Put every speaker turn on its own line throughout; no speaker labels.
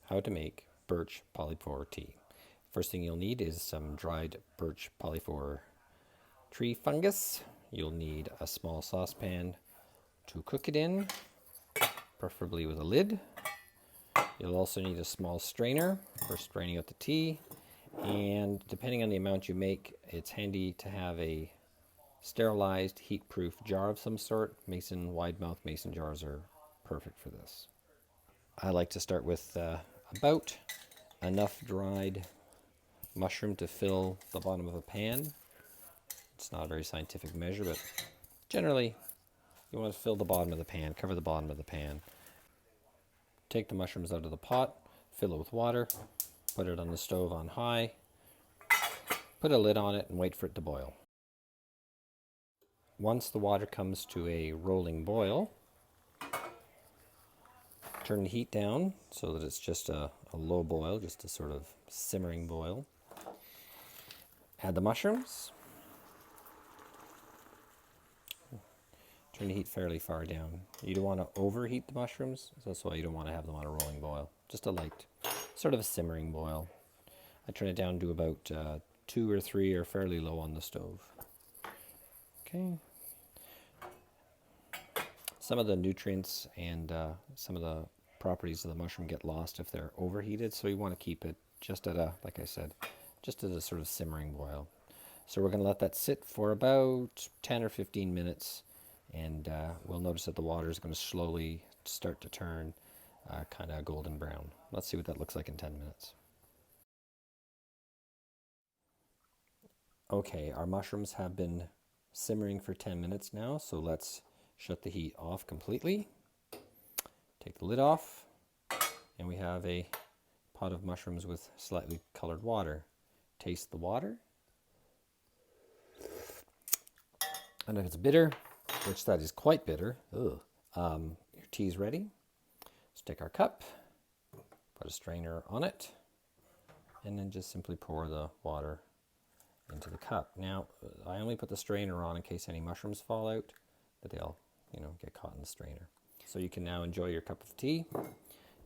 how to make birch polypore tea. First thing you'll need is some dried birch polypore tree fungus. You'll need a small saucepan to cook it in, preferably with a lid. You'll also need a small strainer for straining out the tea, and depending on the amount you make, it's handy to have a sterilized, heat-proof jar of some sort. Wide mouth mason jars are perfect for this. I like to start with about enough dried mushroom to fill the bottom of a pan. It's not a very scientific measure, but generally you want to fill the bottom of the pan, cover the bottom of the pan. Take the mushrooms out of the pot, fill it with water, put it on the stove on high, put a lid on it and wait for it to boil. Once the water comes to a rolling boil, turn the heat down so that it's just a low boil, just a sort of simmering boil. Add the mushrooms. Turn the heat fairly far down. You don't want to overheat the mushrooms, so that's why you don't want to have them on a rolling boil. Just a light, sort of a simmering boil. I turn it down to about 2 or 3 or fairly low on the stove. Okay. Some of the nutrients and some of the properties of the mushroom get lost if they're overheated, so you want to keep it just at a, like I said, just at a sort of simmering boil. So we're going to let that sit for about 10 or 15 minutes, and we'll notice that the water is going to slowly start to turn kind of golden brown. Let's see what that looks like in 10 minutes. Okay, our mushrooms have been simmering for 10 minutes now, so let's shut the heat off completely. Take the lid off, and we have a pot of mushrooms with slightly colored water. Taste the water. And if it's bitter, which that is quite bitter, your tea is ready. Let's take our cup, put a strainer on it, and then just simply pour the water into the cup. Now, I only put the strainer on in case any mushrooms fall out, but they'll, get caught in the strainer. So you can now enjoy your cup of tea. You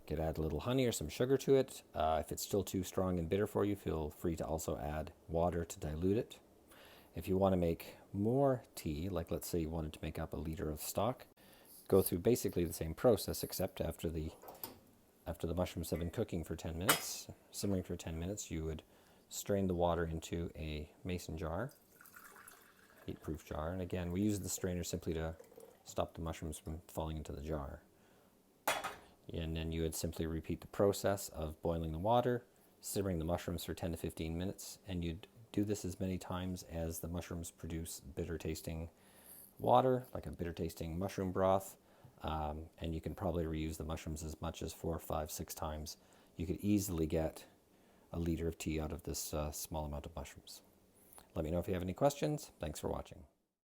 could add a little honey or some sugar to it. If it's still too strong and bitter for you, feel free to also add water to dilute it. If you want to make more tea, like let's say you wanted to make up a liter of stock, go through basically the same process, except after the mushrooms have been cooking for 10 minutes, simmering for 10 minutes, you would strain the water into a mason jar, heat-proof jar. And again, we use the strainer simply to stop the mushrooms from falling into the jar. And then you would simply repeat the process of boiling the water, simmering the mushrooms for 10 to 15 minutes, and you'd do this as many times as the mushrooms produce bitter-tasting water, like a bitter-tasting mushroom broth, and you can probably reuse the mushrooms as much as 4, 5, 6 times. You could easily get a liter of tea out of this small amount of mushrooms. Let me know if you have any questions. Thanks for watching.